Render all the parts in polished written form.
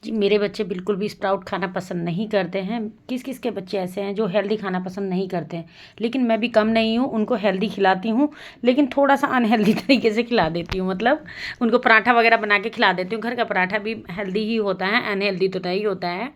जी, मेरे बच्चे बिल्कुल भी स्प्राउट खाना पसंद नहीं करते हैं। किस किस के बच्चे ऐसे हैं जो हेल्दी खाना पसंद नहीं करते हैं, लेकिन मैं भी कम नहीं हूँ, उनको हेल्दी खिलाती हूँ, लेकिन थोड़ा सा अनहेल्दी तरीके से खिला देती हूँ। मतलब उनको पराठा वगैरह बना के खिला देती हूँ। घर का पराठा भी हेल्दी ही होता है, अनहेल्दी तो नहीं होता है।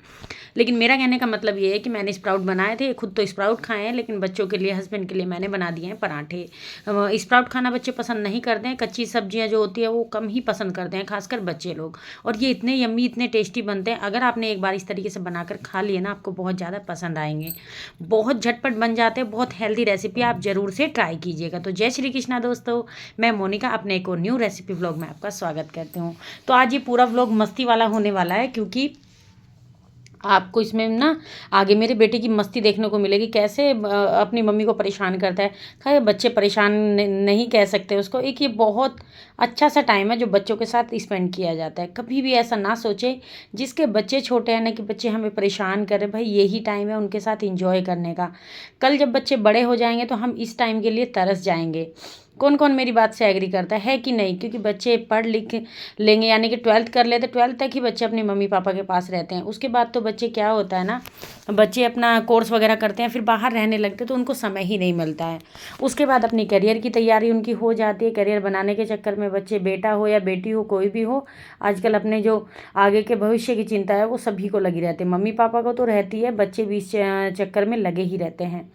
लेकिन मेरा कहने का मतलब ये है कि मैंने स्प्राउट बनाए थे, खुद तो स्प्राउट खाए हैं, लेकिन बच्चों के लिए, हस्बैंड के लिए मैंने बना दिए हैं पराठे। स्प्राउट खाना बच्चे पसंद नहीं करते हैं। कच्ची सब्जियाँ जो होती है वो कम ही पसंद करते हैं, खासकर बच्चे लोग। और ये इतने यम्मी, इतने टेस्टी बनते हैं। अगर आपने एक बार इस तरीके से बनाकर खा लिए ना, आपको बहुत ज़्यादा पसंद आएंगे। बहुत झटपट बन जाते हैं, बहुत हेल्दी रेसिपी, आप ज़रूर से ट्राई कीजिएगा। तो जय श्री कृष्णा दोस्तों, मैं मोनिका अपने एक और न्यू रेसिपी व्लॉग में आपका स्वागत करती हूँ। तो आज ये पूरा व्लॉग मस्ती वाला होने वाला है, क्योंकि आपको इसमें ना आगे मेरे बेटे की मस्ती देखने को मिलेगी, कैसे अपनी मम्मी को परेशान करता है। खैर, बच्चे परेशान नहीं कह सकते उसको। एक ये बहुत अच्छा सा टाइम है जो बच्चों के साथ स्पेंड किया जाता है। कभी भी ऐसा ना सोचे जिसके बच्चे छोटे हैं ना कि बच्चे हमें परेशान करें। भाई, यही टाइम है उनके साथ इंजॉय करने का। कल जब बच्चे बड़े हो जाएंगे तो हम इस टाइम के लिए तरस जाएंगे। कौन कौन मेरी बात से एग्री करता है कि नहीं? क्योंकि बच्चे पढ़ लिख लेंगे, यानी कि 12th कर लेते, 12th तक ही बच्चे अपने मम्मी पापा के पास रहते हैं। उसके बाद तो बच्चे क्या होता है ना, बच्चे अपना कोर्स वगैरह करते हैं, फिर बाहर रहने लगते, तो उनको समय ही नहीं मिलता है। उसके बाद अपनी करियर की तैयारी उनकी हो जाती है। करियर बनाने के चक्कर में बच्चे, बेटा हो या बेटी हो, कोई भी हो, आजकल अपने जो आगे के भविष्य की चिंता है वो सभी को लगी रहती है। मम्मी पापा को तो रहती है, बच्चे भी इस चक्कर में लगे ही रहते हैं।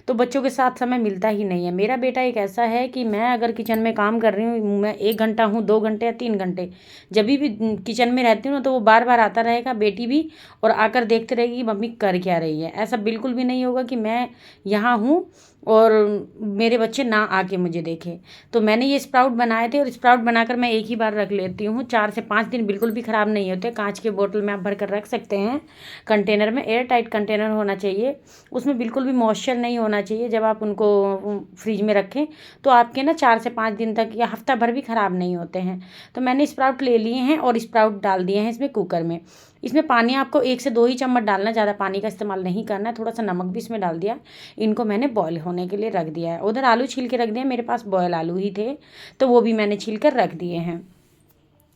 तो बच्चों के साथ समय मिलता ही नहीं है। मेरा बेटा एक ऐसा है कि मैं अगर किचन में काम कर रही हूँ, मैं 1 घंटा हूँ, 2 घंटे या 3 घंटे, जब भी किचन में रहती हूँ ना, तो वो बार बार आता रहेगा, बेटी भी, और आकर देखते रहेगी कि मम्मी कर क्या रही है। ऐसा बिल्कुल भी नहीं होगा कि मैं यहाँ हूँ और मेरे बच्चे ना आके मुझे देखें। तो मैंने ये स्प्राउट बनाए थे, और स्प्राउट बनाकर मैं एक ही बार रख लेती हूँ। 4 से 5 दिन बिल्कुल भी ख़राब नहीं होते। कांच के बोतल में आप भर कर रख सकते हैं। कंटेनर में, एयर टाइट कंटेनर होना चाहिए, उसमें बिल्कुल भी मॉइस्चर नहीं होना चाहिए। जब आप उनको फ्रिज में रखें तो आपके ना 4 से 5 दिन तक या हफ्ता भर भी ख़राब नहीं होते हैं। तो मैंने स्प्राउट ले लिए हैं और स्प्राउट डाल दिए हैं इसमें कुकर में। इसमें पानी आपको 1 से 2 ही चम्मच डालना, ज़्यादा पानी का इस्तेमाल नहीं करना है। थोड़ा सा नमक भी इसमें डाल दिया। इनको मैंने बॉयल होने के लिए रख दिया है। उधर आलू छील के रख दिया, मेरे पास बॉयल आलू ही थे, तो वो भी मैंने छील कर रख दिए हैं।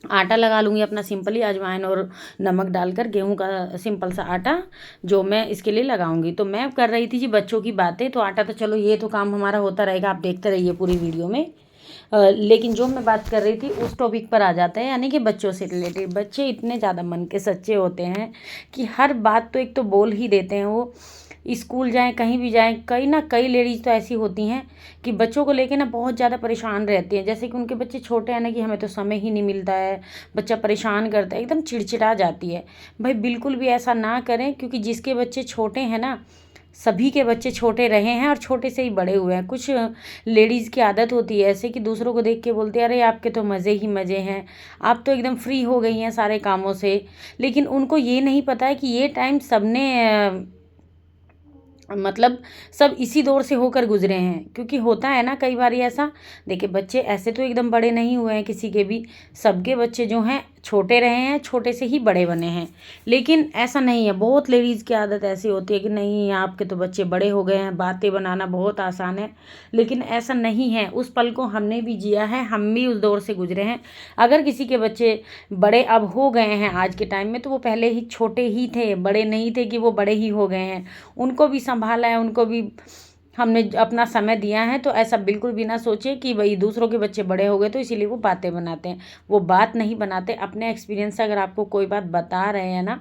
आटा लगा लूँगी अपना सिंपली, अजवाइन और नमक डालकर, गेहूं का सिंपल सा आटा जो मैं इसके लिए लगाऊंगी। तो मैं कर रही थी जी बच्चों की बातें, तो आटा तो चलो ये तो काम हमारा होता रहेगा, आप देखते रहिए पूरी वीडियो में। लेकिन जो मैं बात कर रही थी उस टॉपिक पर आ जाता है, यानी कि बच्चों से रिलेटेड। बच्चे इतने ज़्यादा मन के सच्चे होते हैं कि हर बात तो एक तो बोल ही देते हैं वो। स्कूल जाएं, कहीं भी जाएं, कई ना कई लेडीज़ तो ऐसी होती हैं कि बच्चों को लेके ना बहुत ज़्यादा परेशान रहती हैं। जैसे कि उनके बच्चे छोटे हैं ना, कि हमें तो समय ही नहीं मिलता है, बच्चा परेशान करता है, एकदम चिड़चिड़ा जाती है। भाई बिल्कुल भी ऐसा ना करें, क्योंकि जिसके बच्चे छोटे हैं ना, सभी के बच्चे छोटे रहे हैं और छोटे से ही बड़े हुए हैं। कुछ लेडीज़ की आदत होती है ऐसे कि दूसरों को देख के बोलते हैं, अरे आपके तो मज़े ही मज़े हैं, आप तो एकदम फ्री हो गई हैं सारे कामों से। लेकिन उनको ये नहीं पता है कि ये टाइम सबने मतलब सब इसी दौर से होकर गुजरे हैं। क्योंकि होता है ना कई बार ऐसा, देखिए बच्चे ऐसे तो एकदम बड़े नहीं हुए हैं किसी के भी, सबके बच्चे जो हैं छोटे रहे हैं, छोटे से ही बड़े बने हैं। लेकिन ऐसा नहीं है, बहुत लेडीज़ की आदत ऐसी होती है कि नहीं आपके तो बच्चे बड़े हो गए हैं, बातें बनाना बहुत आसान है। लेकिन ऐसा नहीं है, उस पल को हमने भी जिया है, हम भी उस दौर से गुजरे हैं। अगर किसी के बच्चे बड़े अब हो गए हैं आज के टाइम में, तो वो पहले ही छोटे ही थे, बड़े नहीं थे कि वो बड़े ही हो गए हैं। उनको भी संभाला है, उनको भी हमने अपना समय दिया है। तो ऐसा बिल्कुल भी ना सोचे कि भाई दूसरों के बच्चे बड़े हो गए तो इसीलिए वो बातें बनाते हैं। वो बात नहीं बनाते, अपने एक्सपीरियंस से अगर आपको कोई बात बता रहे हैं ना,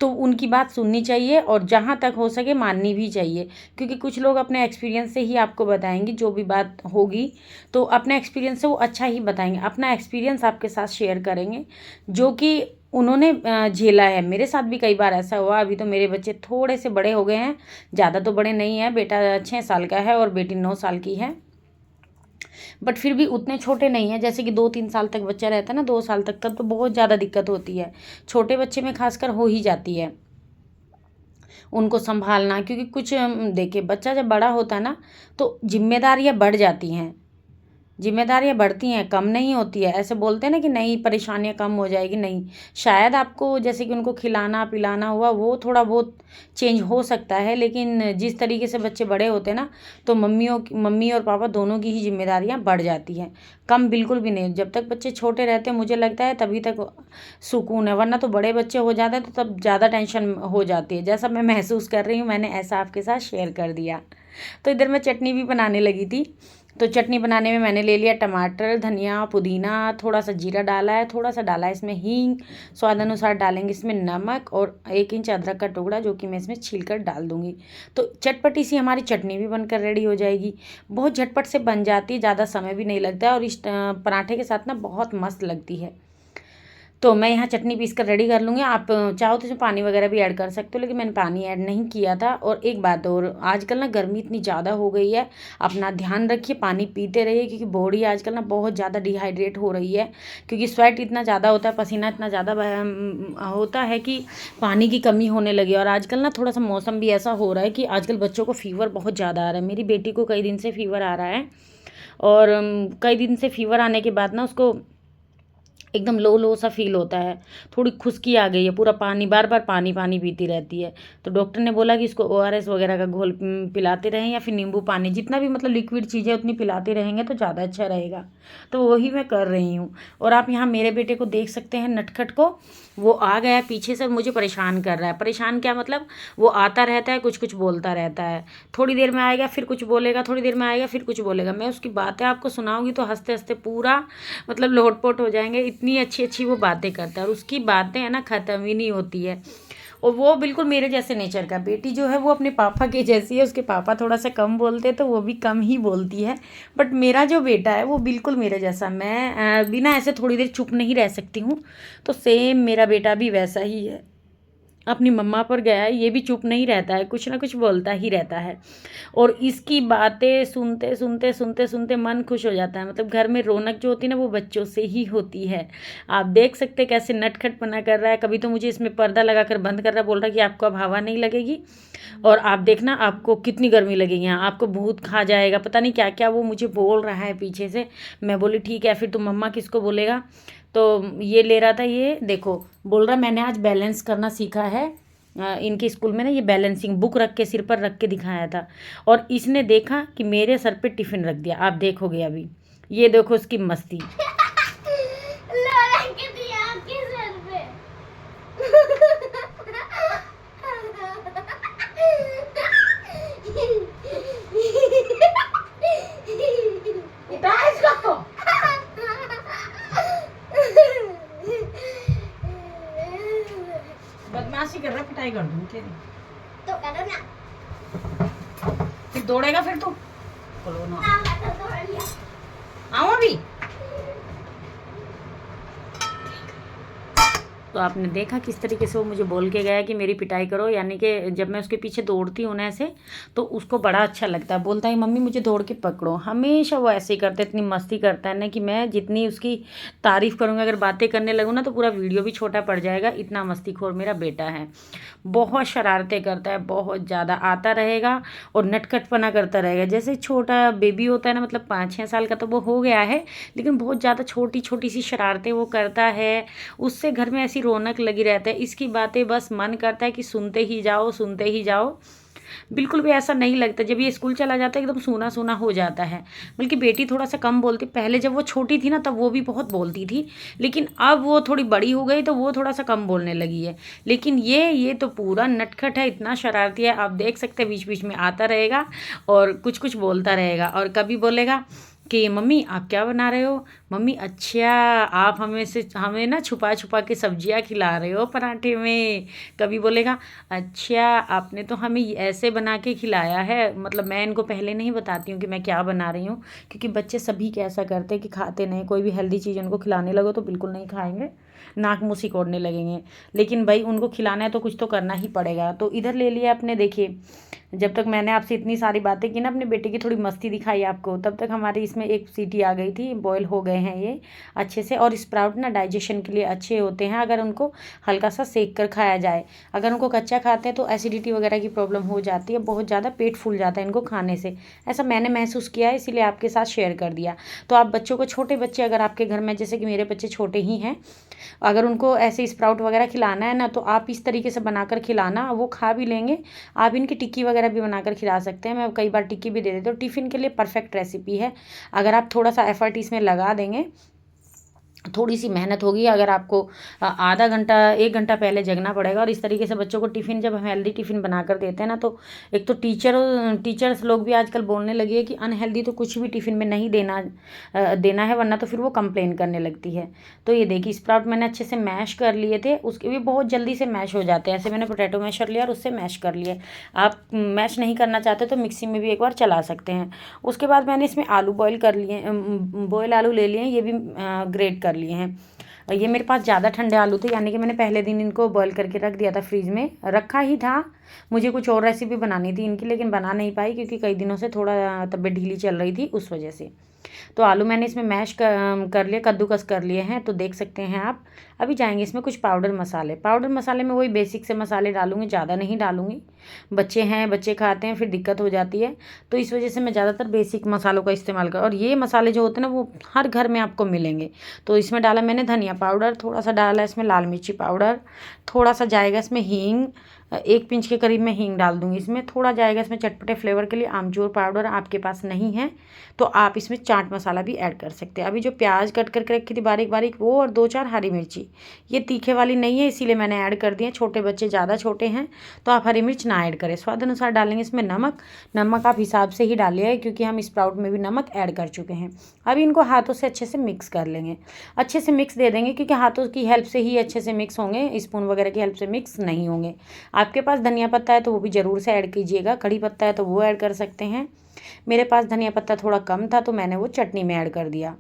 तो उनकी बात सुननी चाहिए और जहाँ तक हो सके माननी भी चाहिए। क्योंकि कुछ लोग अपने एक्सपीरियंस से ही आपको बताएंगे, जो भी बात होगी तो अपने एक्सपीरियंस से वो अच्छा ही बताएंगे, अपना एक्सपीरियंस आपके साथ शेयर करेंगे जो कि उन्होंने झेला है। मेरे साथ भी कई बार ऐसा हुआ। अभी तो मेरे बच्चे थोड़े से बड़े हो गए हैं, ज़्यादा तो बड़े नहीं हैं। बेटा 6 साल का है और बेटी 9 साल की है, बट फिर भी उतने छोटे नहीं हैं। जैसे कि 2-3 साल तक बच्चा रहता है ना, 2 साल तक, तब तो बहुत ज़्यादा दिक्कत होती है। छोटे बच्चे में खासकर हो ही जाती है उनको संभालना। क्योंकि कुछ देखिए, बच्चा जब बड़ा होता है ना तो जिम्मेदारियाँ बढ़ जाती हैं। जिम्मेदारियाँ बढ़ती हैं, कम नहीं होती है। ऐसे बोलते हैं ना कि नहीं परेशानियाँ कम हो जाएगी, नहीं। शायद आपको जैसे कि उनको खिलाना पिलाना हुआ वो थोड़ा बहुत चेंज हो सकता है, लेकिन जिस तरीके से बच्चे बड़े होते हैं ना, तो मम्मी और पापा दोनों की ही जिम्मेदारियाँ बढ़ जाती हैं। कम बिल्कुल भी नहीं। जब तक बच्चे छोटे रहते हैं मुझे लगता है तभी तक सुकून है, वरना तो बड़े बच्चे हो जाते हैं तो तब ज़्यादा टेंशन हो जाती है। जैसा मैं महसूस कर रही हूँ मैंने ऐसा आपके साथ शेयर कर दिया। तो इधर मैं चटनी भी बनाने लगी थी। तो चटनी बनाने में मैंने ले लिया टमाटर, धनिया, पुदीना, थोड़ा सा जीरा डाला है, थोड़ा सा डाला है इसमें हींग, स्वाद अनुसार डालेंगे इसमें नमक और 1 इंच अदरक का टुकड़ा जो कि मैं इसमें छीलकर डाल दूँगी। तो चटपटी सी हमारी चटनी भी बनकर रेडी हो जाएगी। बहुत झटपट से बन जाती है, ज़्यादा समय भी नहीं लगता है और इस पराठे के साथ ना बहुत मस्त लगती है। तो मैं यहाँ चटनी पीस कर रेडी कर लूँगी। आप चाहो तो इसमें पानी वगैरह भी ऐड कर सकते हो, लेकिन मैंने पानी ऐड नहीं किया था। और एक बात और, आजकल ना गर्मी इतनी ज़्यादा हो गई है, अपना ध्यान रखिए, पानी पीते रहिए, क्योंकि बॉडी आजकल ना बहुत ज़्यादा डिहाइड्रेट हो रही है, क्योंकि स्वेट इतना ज़्यादा होता है, पसीना इतना ज़्यादा होता है कि पानी की कमी होने लगी। और आजकल ना थोड़ा सा मौसम भी ऐसा हो रहा है कि आजकल बच्चों को फीवर बहुत ज़्यादा आ रहा है। मेरी बेटी को कई दिन से फीवर आ रहा है, और कई दिन से फीवर आने के बाद ना उसको एकदम लो लो सा फील होता है, थोड़ी खुश्की आ गई है, पूरा पानी बार बार पानी पानी पीती रहती है। तो डॉक्टर ने बोला कि इसको ORS वगैरह का घोल पिलाते रहें, या फिर नींबू पानी, जितना भी मतलब लिक्विड चीज़ें उतनी पिलाते रहेंगे तो ज़्यादा अच्छा रहेगा। तो वही मैं कर रही हूँ। और आप यहाँ मेरे बेटे को देख सकते हैं, नटखट को, वो आ गया पीछे से, मुझे परेशान कर रहा है। परेशान क्या मतलब, वो आता रहता है, कुछ कुछ बोलता रहता है। थोड़ी देर में आएगा फिर कुछ बोलेगा, थोड़ी देर में आएगा फिर कुछ बोलेगा। मैं उसकी बातें आपको सुनाऊंगी तो हंसते हंसते पूरा मतलब लोटपोट हो जाएंगे। इतनी अच्छी अच्छी वो बातें करता है, और उसकी बातें है ना ख़त्म ही नहीं होती है। और वो बिल्कुल मेरे जैसे नेचर का। बेटी जो है वो अपने पापा के जैसी है, उसके पापा थोड़ा सा कम बोलते हैं तो वो भी कम ही बोलती है। बट मेरा जो बेटा है वो बिल्कुल मेरे जैसा, मैं बिना ऐसे थोड़ी देर चुप नहीं रह सकती हूँ, तो सेम मेरा बेटा भी वैसा ही है। अपनी मम्मा पर गया है, ये भी चुप नहीं रहता है, कुछ ना कुछ बोलता ही रहता है। और इसकी बातें सुनते सुनते सुनते सुनते मन खुश हो जाता है। मतलब घर में रौनक जो होती है ना वो बच्चों से ही होती है। आप देख सकते हैं कैसे नटखटपना कर रहा है। कभी तो मुझे इसमें पर्दा लगाकर बंद कर रहा है, बोल रहा है कि आपको अब हवा नहीं लगेगी, और आप देखना आपको कितनी गर्मी लगेगी, यहाँ आपको भूत खा जाएगा, पता नहीं क्या क्या वो मुझे बोल रहा है पीछे से। मैं बोली ठीक है, फिर तुम मम्मा किसको बोलेगा। तो ये ले रहा था, ये देखो बोल रहा मैंने आज बैलेंस करना सीखा है। इनके स्कूल में ना ये बैलेंसिंग बुक रख के सिर पर रख के दिखाया था, और इसने देखा कि मेरे सर पे टिफ़िन रख दिया। आप देखोगे अभी, ये देखो उसकी मस्ती। बदमाशी कर रहा, पिटाई कर दूँ तेरी तो करो ना, फिर दौड़ेगा फिर तू। बोलो ना, आओ अभी। तो आपने देखा किस तरीके से वो मुझे बोल के गया कि मेरी पिटाई करो, यानी कि जब मैं उसके पीछे दौड़ती हूँ ना ऐसे, तो उसको बड़ा अच्छा लगता है। बोलता है मम्मी मुझे दौड़ के पकड़ो। हमेशा वो ऐसे ही करता है, इतनी मस्ती करता है ना कि मैं जितनी उसकी तारीफ़ करूँगी, अगर बातें करने लगूँ ना तो पूरा वीडियो भी छोटा पड़ जाएगा। इतना मस्तीखोर मेरा बेटा है। बहुत शरारतें करता है, बहुत ज़्यादा। आता रहेगा और नटखटपना करता रहेगा। जैसे छोटा बेबी होता है ना, मतलब 5-6 साल का तो वो हो गया है, लेकिन बहुत ज़्यादा छोटी छोटी सी शरारतें वो करता है। उससे घर में ऐसी रौनक लगी रहता है। इसकी बातें बस मन करता है कि सुनते ही जाओ, सुनते ही जाओ। बिल्कुल भी ऐसा नहीं लगता। जब ये स्कूल चला जाता है एकदम सूना सूना हो जाता है। बल्कि बेटी थोड़ा सा कम बोलती, पहले जब वो छोटी थी ना तब वो भी बहुत बोलती थी, लेकिन अब वो थोड़ी बड़ी हो गई तो वो थोड़ा सा कम बोलने लगी है। लेकिन ये तो पूरा नटखट है, इतना शरारती है। आप देख सकते हैं बीच बीच में आता रहेगा और कुछ कुछ बोलता रहेगा। और कभी बोलेगा कि मम्मी आप क्या बना रहे हो, मम्मी अच्छा आप हमें ना छुपा छुपा के सब्जियां खिला रहे हो पराठे में। कभी बोलेगा अच्छा आपने तो हमें ऐसे बना के खिलाया है। मतलब मैं इनको पहले नहीं बताती हूँ कि मैं क्या बना रही हूँ, क्योंकि बच्चे सभी कैसा करते हैं कि खाते नहीं। कोई भी हेल्दी चीज़ उनको खिलाने लगो तो बिल्कुल नहीं खाएंगे। नाक मुँह सिकोड़ने लगेंगे। लेकिन भाई उनको खिलाना है तो कुछ तो करना ही पड़ेगा। तो इधर ले लिया अपने, देखिए जब तक मैंने आपसे इतनी सारी बातें की ना, अपने बेटे की थोड़ी मस्ती दिखाई आपको, तब तक हमारी इसमें एक सीटी आ गई थी, बॉयल हो गए हैं ये अच्छे से। और स्प्राउट ना डाइजेशन के लिए अच्छे होते हैं अगर उनको हल्का सा सेक कर खाया जाए। अगर उनको कच्चा खाते हैं तो एसिडिटी वगैरह की प्रॉब्लम हो जाती है, बहुत ज़्यादा पेट फूल जाता है इनको खाने से। ऐसा मैंने महसूस किया है, इसीलिए आपके साथ शेयर कर दिया। तो आप बच्चों को, छोटे बच्चे अगर आपके घर में, जैसे कि मेरे बच्चे छोटे ही हैं, अगर उनको ऐसे स्प्राउट वगैरह खिलाना है ना, तो आप इस तरीके से बनाकर खिलाना, वो खा भी लेंगे। आप इनकी टिक्की वगैरह भी बनाकर खिला सकते हैं, मैं कई बार टिक्की भी दे देती हूँ। टिफ़िन के लिए परफेक्ट रेसिपी है। अगर आप थोड़ा सा एफर्ट इसमें लगा देंगे, थोड़ी सी मेहनत होगी, अगर आपको आधा घंटा 1 घंटा पहले जगना पड़ेगा। और इस तरीके से बच्चों को टिफ़िन, जब हम हेल्दी टिफ़िन बना कर देते हैं ना, तो एक तो टीचर्स लोग भी आजकल बोलने लगी है कि अनहेल्दी तो कुछ भी टिफ़िन में नहीं देना है, वरना तो फिर वो कंप्लेन करने लगती है। तो ये देखिए स्प्राउट मैंने अच्छे से मैश कर लिए थे, उसके भी बहुत जल्दी से मैश हो जाते हैं। ऐसे मैंने पोटैटो मैशर लिया और उससे मैश कर लिए। आप मैश नहीं करना चाहते तो मिक्सी में भी एक बार चला सकते हैं। उसके बाद मैंने इसमें आलू बॉयल कर लिए, बॉयल आलू ले लिए, ये भी ग्रेट कर लिए हैं। ये मेरे पास ज़्यादा ठंडे आलू थे, यानी कि मैंने पहले दिन इनको बॉईल करके रख दिया था, फ्रीज में रखा ही था। मुझे कुछ और रेसिपी बनानी थी इनकी, लेकिन बना नहीं पाई क्योंकि कई दिनों से थोड़ा तबीयत ढीली चल रही थी, उस वजह से। तो आलू मैंने इसमें मैश कर लिए, कद्दूकस कर लिए हैं, तो देख सकते हैं आप। अभी जाएंगे इसमें कुछ पाउडर मसाले में वही बेसिक से मसाले डालूंगी, ज़्यादा नहीं डालूंगी। बच्चे हैं, बच्चे खाते हैं, फिर दिक्कत हो जाती है, तो इस वजह से मैं ज़्यादातर बेसिक मसालों का इस्तेमाल कर। और ये मसाले जो होते हैं ना, वो हर घर में आपको मिलेंगे। तो इसमें डाला मैंने धनिया पाउडर, थोड़ा सा डाला इसमें लाल मिर्ची पाउडर, थोड़ा सा जाएगा इसमें हींग, 1 पिंच के करीब मैं हींग डाल दूंगी इसमें। थोड़ा जाएगा इसमें चटपटे फ्लेवर के लिए आमचूर पाउडर, आपके पास नहीं है तो आप इसमें चाट मसाला भी ऐड कर सकते हैं। अभी जो प्याज कट करके रखी थी बारीक बारीक, वो और 2-4 हरी मिर्ची, ये तीखे वाली नहीं है इसीलिए मैंने ऐड कर दिया। छोटे बच्चे ज़्यादा छोटे हैं तो आप हरी मिर्च ना ऐड करें। स्वाद अनुसार डालेंगे इसमें नमक आप हिसाब से ही डालिए, क्योंकि हम स्प्राउट में भी नमक ऐड कर चुके हैं। अभी इनको हाथों से अच्छे से मिक्स कर लेंगे, अच्छे से मिक्स दे देंगे, क्योंकि हाथों की हेल्प से ही अच्छे से मिक्स होंगे, स्पून वगैरह की हेल्प से मिक्स नहीं होंगे। आपके पास धनिया पत्ता है तो वो भी ज़रूर से ऐड कीजिएगा, कड़ी पत्ता है तो वो ऐड कर सकते हैं। मेरे पास धनिया पत्ता थोड़ा कम था तो मैंने वो चटनी में ऐड कर दिया,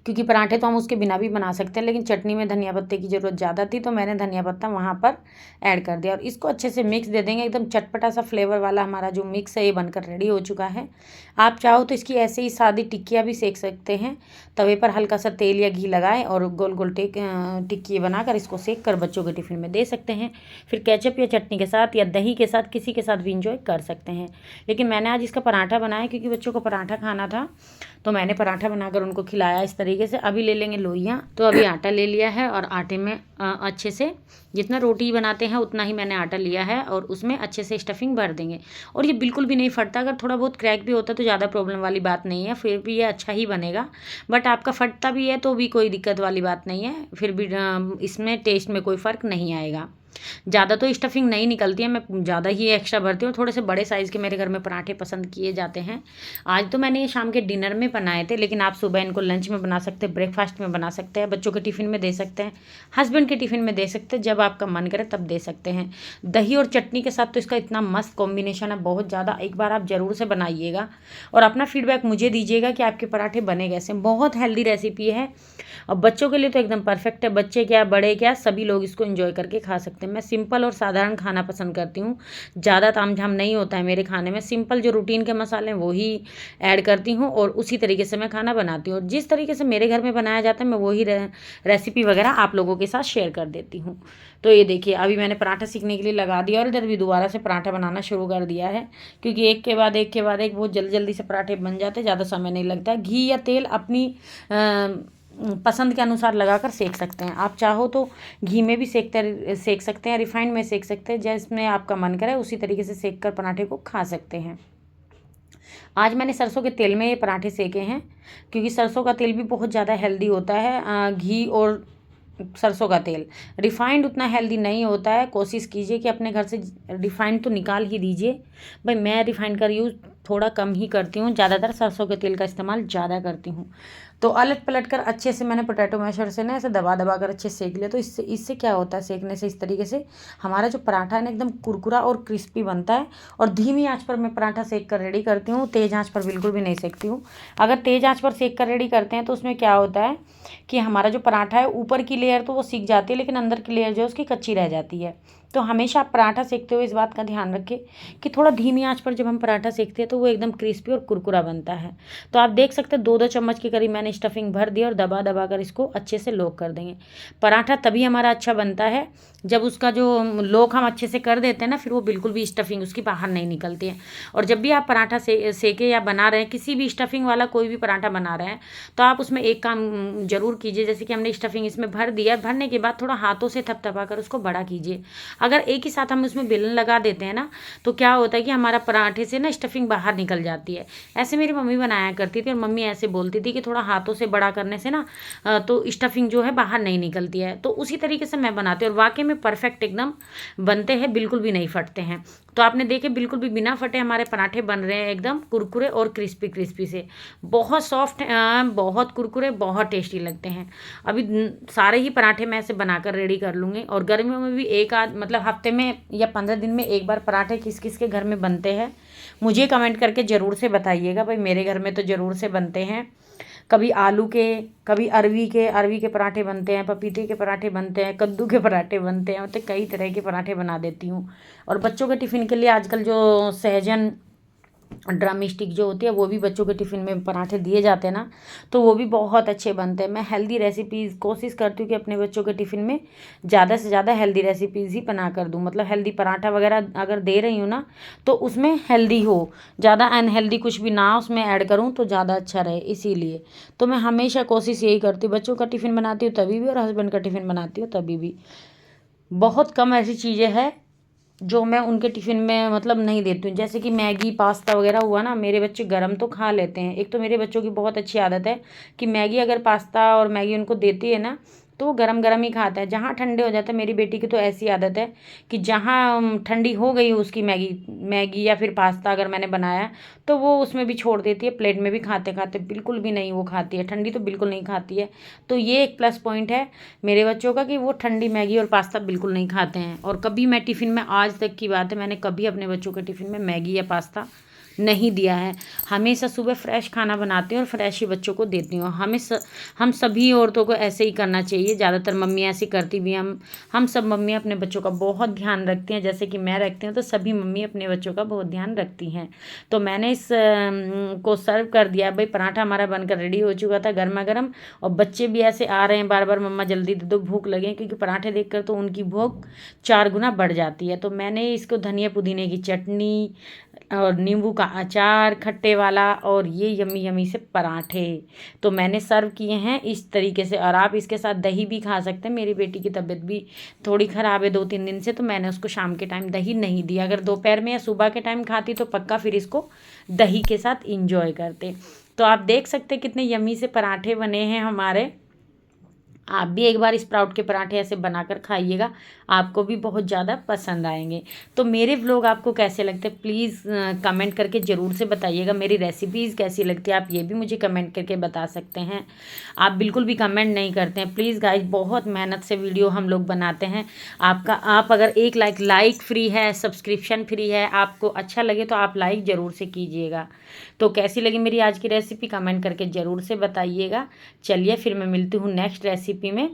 क्योंकि पराठे तो हम उसके बिना भी बना सकते हैं, लेकिन चटनी में धनिया पत्ते की ज़रूरत ज़्यादा थी तो मैंने धनिया पत्ता वहाँ पर ऐड कर दिया। और इसको अच्छे से मिक्स दे देंगे, एकदम चटपटा सा फ्लेवर वाला हमारा जो मिक्स है ये बनकर रेडी हो चुका है। आप चाहो तो इसकी ऐसे ही सादी टिक्कियाँ भी सेक सकते हैं, तवे पर हल्का सा तेल या घी लगाएं और गोल गोल टिक्की बनाकर इसको सेक कर बच्चों के टिफ़िन में दे सकते हैं। फिर केचप या चटनी के साथ या दही के साथ, किसी के साथ भी इंजॉय कर सकते हैं। लेकिन मैंने आज इसका पराठा बनाया क्योंकि बच्चों को पराठा खाना था, तो मैंने पराठा बनाकर उनको खिलाया इस तरीके से। अभी ले लेंगे लोइयाँ, तो अभी आटा ले लिया है और आटे में अच्छे से, जितना रोटी बनाते हैं उतना ही मैंने आटा लिया है और उसमें अच्छे से स्टफिंग भर देंगे। और ये बिल्कुल भी नहीं फटता, अगर थोड़ा बहुत क्रैक भी होता तो ज़्यादा प्रॉब्लम वाली बात नहीं है, फिर भी ये अच्छा ही बनेगा। बट आपका फटता भी है तो भी कोई दिक्कत वाली बात नहीं है, फिर भी इसमें टेस्ट में कोई फ़र्क नहीं आएगा। ज़्यादा तो स्टफिंग नहीं निकलती है, मैं ज़्यादा ही एक्स्ट्रा भरती हूँ। थोड़े से बड़े साइज़ के मेरे घर में पराठे पसंद किए जाते हैं। आज तो मैंने ये शाम के डिनर में बनाए थे, लेकिन आप सुबह इनको लंच में बना सकते हैं, ब्रेकफास्ट में बना सकते हैं, बच्चों के टिफ़िन में दे सकते हैं, हस्बैंड के टिफ़िन में दे सकते हैं, जब आपका मन करे तब दे सकते हैं। दही और चटनी के साथ तो इसका इतना मस्त कॉम्बिनेशन है, बहुत ज़्यादा। एक बार आप ज़रूर से बनाइएगा और अपना फीडबैक मुझे दीजिएगा कि आपके पराठे बने कैसे। बहुत हेल्दी रेसिपी है और बच्चों के लिए तो एकदम परफेक्ट है। बच्चे क्या, बड़े क्या, सभी लोग इसको एंजॉय करके खा सकते हैं। मैं सिंपल और साधारण खाना पसंद करती हूँ, ज़्यादा तामझाम नहीं होता है मेरे खाने में। सिंपल जो रूटीन के मसाले हैं वही ऐड करती हूँ और उसी तरीके से मैं खाना बनाती हूँ। और जिस तरीके से मेरे घर में बनाया जाता है मैं वही रेसिपी वगैरह आप लोगों के साथ शेयर कर देती हूँ। तो ये देखिए अभी मैंने पराठा सीखने के लिए लगा दिया और इधर भी दोबारा से पराठा बनाना शुरू कर दिया है, क्योंकि एक के बाद एक बहुत जल्दी जल्दी से पराठे बन जाते हैं, ज़्यादा समय नहीं लगता। घी या तेल अपनी पसंद के अनुसार लगाकर सेक सकते हैं। आप चाहो तो घी में भी सेक सकते हैं, रिफाइंड में सेक सकते हैं, जिसमें आपका मन करे उसी तरीके से सेक कर पराठे को खा सकते हैं। आज मैंने सरसों के तेल में ये पराठे सेके हैं, क्योंकि सरसों का तेल भी बहुत ज़्यादा हेल्दी होता है। घी और सरसों का तेल, रिफाइंड उतना हेल्दी नहीं होता है। कोशिश कीजिए कि अपने घर से रिफाइंड तो निकाल ही दीजिए। भाई मैं रिफाइंड का यूज़ थोड़ा कम ही करती हूँ, ज़्यादातर सरसों के तेल का इस्तेमाल ज़्यादा करती हूँ। तो अलट पलट कर अच्छे से मैंने पोटैटो मैशर से ना ऐसे दबा दबा कर अच्छे सेक लिया। तो इससे क्या होता है, सेकने से इस तरीके से हमारा जो पराठा है ना एकदम कुरकुरा और क्रिस्पी बनता है। और धीमी आंच पर मैं पराठा सेक कर रेडी करती हूँ, तेज़ आंच पर बिल्कुल भी नहीं सेकती हूँ। अगर तेज़ आंच पर सेक कर रेडी करते हैं तो उसमें क्या होता है कि हमारा जो पराठा है ऊपर की लेयर तो वो सीख जाती है, लेकिन अंदर की लेयर जो है उसकी कच्ची रह जाती है। तो हमेशा आप पराठा सेकते हुए इस बात का ध्यान रखें कि थोड़ा धीमी आंच पर जब हम पराठा सेकते हैं तो वो एकदम क्रिस्पी और कुरकुरा बनता है। तो आप देख सकते हैं 2-2 चम्मच के करीब मैंने स्टफिंग भर दी और दबा दबा कर इसको अच्छे से लोक कर देंगे। पराठा तभी हमारा अच्छा बनता है जब उसका जो लोक हम अच्छे से कर देते हैं ना, फिर वो बिल्कुल भी स्टफिंग उसकी बाहर नहीं निकलती है। और जब भी आप पराठा सेके या बना रहे हैं, किसी भी स्टफिंग वाला कोई भी पराठा बना रहे हैं, तो आप उसमें एक काम जरूर कीजिए। जैसे कि हमने स्टफिंग इसमें भर दिया, भरने के बाद थोड़ा हाथों से थपथपा कर उसको बड़ा कीजिए। अगर एक ही साथ हम उसमें बेलन लगा देते हैं ना, तो क्या होता है कि हमारा पराठे से ना स्टफिंग बाहर निकल जाती है। ऐसे मेरी मम्मी बनाया करती थी और मम्मी ऐसे बोलती थी कि थोड़ा हाथों से बड़ा करने से ना तो स्टफिंग जो है बाहर नहीं निकलती है। तो उसी तरीके से मैं बनाती हूँ और वाकई में परफेक्ट एकदम बनते हैं, बिल्कुल भी नहीं फटते हैं। तो आपने देखे बिल्कुल भी बिना फटे हमारे पराठे बन रहे हैं, एकदम कुरकुरे और क्रिस्पी क्रिस्पी से, बहुत सॉफ्ट, बहुत कुरकुरे, बहुत टेस्टी लगते हैं। अभी सारे ही पराठे मैं ऐसे बनाकर रेडी कर लूँगी। और गर्मियों में भी एक आध मतलब हफ्ते में या 15 दिन में एक बार पराठे किस किस के घर में बनते हैं, मुझे कमेंट करके ज़रूर से बताइएगा। भाई मेरे घर में तो ज़रूर से बनते हैं। कभी आलू के, कभी अरवी के पराठे बनते हैं, पपीते के पराठे बनते हैं, कद्दू के पराठे बनते हैं, मतलब कई तरह के पराठे बना देती हूँ। और बच्चों के टिफ़िन के लिए आजकल जो सहजन ड्रम स्टिक जो होती है वो भी बच्चों के टिफ़िन में पराठे दिए जाते हैं ना, तो वो भी बहुत अच्छे बनते हैं। मैं हेल्दी रेसिपीज़ कोशिश करती हूँ कि अपने बच्चों के टिफ़िन में ज़्यादा से ज़्यादा हेल्दी रेसिपीज़ ही बना कर दूँ। मतलब हेल्दी पराठा वगैरह अगर दे रही हूँ ना, तो उसमें हेल्दी हो, ज़्यादा अनहेल्दी कुछ भी ना उसमें ऐड करूँ तो ज़्यादा अच्छा रहे। इसीलिए तो मैं हमेशा कोशिश यही करती हूँ, बच्चों का टिफ़िन बनाती हूँ तभी भी और हस्बैंड का टिफ़िन बनाती हूँ तभी भी। बहुत कम ऐसी चीज़ें हैं जो मैं उनके टिफ़िन में मतलब नहीं देती हूँ। जैसे कि मैगी पास्ता वगैरह हुआ ना, मेरे बच्चे गरम तो खा लेते हैं। एक तो मेरे बच्चों की बहुत अच्छी आदत है कि मैगी, अगर पास्ता और मैगी उनको देती है ना, तो वो गरम गरम ही खाता है। जहाँ ठंडे हो जाता है, मेरी बेटी की तो ऐसी आदत है कि जहाँ ठंडी हो गई उसकी मैगी या फिर पास्ता अगर मैंने बनाया तो वो उसमें भी छोड़ देती है, प्लेट में भी खाते खाते बिल्कुल भी नहीं वो खाती है, ठंडी तो बिल्कुल नहीं खाती है। तो ये एक प्लस पॉइंट है मेरे बच्चों का कि वो ठंडी मैगी और पास्ता बिल्कुल नहीं खाते हैं। और कभी मैं टिफ़िन में, आज तक की बात है, मैंने कभी अपने बच्चों के टिफ़िन में मैगी या पास्ता नहीं दिया है। हमेशा सुबह फ्रेश खाना बनाती हूँ और फ्रेश ही बच्चों को देती हूँ। हम सभी औरतों को ऐसे ही करना चाहिए। ज़्यादातर मम्मी ऐसी करती भी, हम सब मम्मी अपने बच्चों का बहुत ध्यान रखती हैं। जैसे कि मैं रखती हूँ तो सभी मम्मी अपने बच्चों का बहुत ध्यान रखती हैं। तो मैंने इस को सर्व कर दिया। भाई पराठा हमारा बनकर रेडी हो चुका था गर्मा गर्म, और बच्चे भी ऐसे आ रहे हैं बार बार, मम्मा जल्दी दे दो, भूख लगे, क्योंकि पराठे देखकर तो उनकी भूख 4 गुना बढ़ जाती है। तो मैंने इसको धनिया पुदीने की चटनी और नींबू का अचार खट्टे वाला और ये यम्मी यम्मी से पराठे तो मैंने सर्व किए हैं इस तरीके से। और आप इसके साथ दही भी खा सकते हैं। मेरी बेटी की तबीयत भी थोड़ी ख़राब है 2-3 दिन से, तो मैंने उसको शाम के टाइम दही नहीं दिया। अगर दोपहर में या सुबह के टाइम खाती तो पक्का फिर इसको दही के साथ इंजॉय करते। तो आप देख सकते कितने यम्मी से पराठे बने हैं हमारे। आप भी एक बार स्प्राउट के पराठे ऐसे बनाकर खाइएगा, आपको भी बहुत ज़्यादा पसंद आएंगे। तो मेरे व्लॉग आपको कैसे लगते हैं प्लीज़ कमेंट करके ज़रूर से बताइएगा। मेरी रेसिपीज़ कैसी लगती है आप ये भी मुझे कमेंट करके बता सकते हैं। आप बिल्कुल भी कमेंट नहीं करते हैं प्लीज़ गाइज, बहुत मेहनत से वीडियो हम लोग बनाते हैं। आप अगर एक लाइक फ्री है, सब्सक्रिप्शन फ्री है, आपको अच्छा लगे तो आप लाइक ज़रूर से कीजिएगा। तो कैसी लगी मेरी आज की रेसिपी कमेंट करके ज़रूर से बताइएगा। चलिए फिर मैं मिलती हूँ नेक्स्ट रेसिपी में,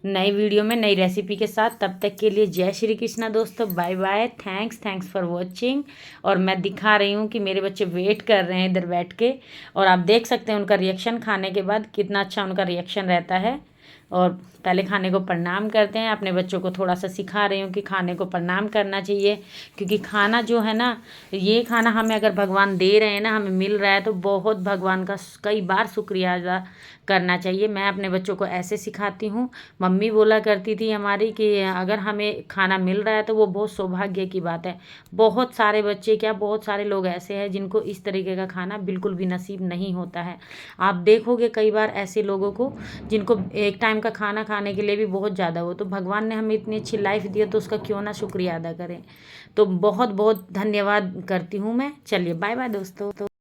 नई वीडियो में नई रेसिपी के साथ। तब तक के लिए जय श्री कृष्णा दोस्तों, bye bye, thanks for watching. और मैं दिखा रही हूँ कि मेरे बच्चे वेट कर रहे हैं इधर बैठ के, और आप देख सकते हैं उनका रिएक्शन खाने के बाद कितना अच्छा उनका रिएक्शन रहता है। और पहले खाने को प्रणाम करते हैं। अपने बच्चों को थोड़ा सा सिखा रही हूँ कि खाने को प्रणाम करना चाहिए, क्योंकि खाना जो है ना, ये खाना हमें अगर भगवान दे रहे हैं ना, हमें मिल रहा है, तो बहुत भगवान का कई बार शुक्रिया अदा करना चाहिए। मैं अपने बच्चों को ऐसे सिखाती हूँ। मम्मी बोला करती थी हमारी कि अगर हमें खाना मिल रहा है तो वो बहुत सौभाग्य की बात है। बहुत सारे बच्चे क्या, बहुत सारे लोग ऐसे हैं जिनको इस तरीके का खाना बिल्कुल भी नसीब नहीं होता है। आप देखोगे कई बार ऐसे लोगों को जिनको एक टाइम का खाना खाने के लिए भी बहुत ज़्यादा हो, तो भगवान ने हमें इतनी अच्छी लाइफ दी है तो उसका क्यों ना शुक्रिया अदा करें। तो बहुत बहुत धन्यवाद करती हूँ मैं। चलिए बाय बाय दोस्तों।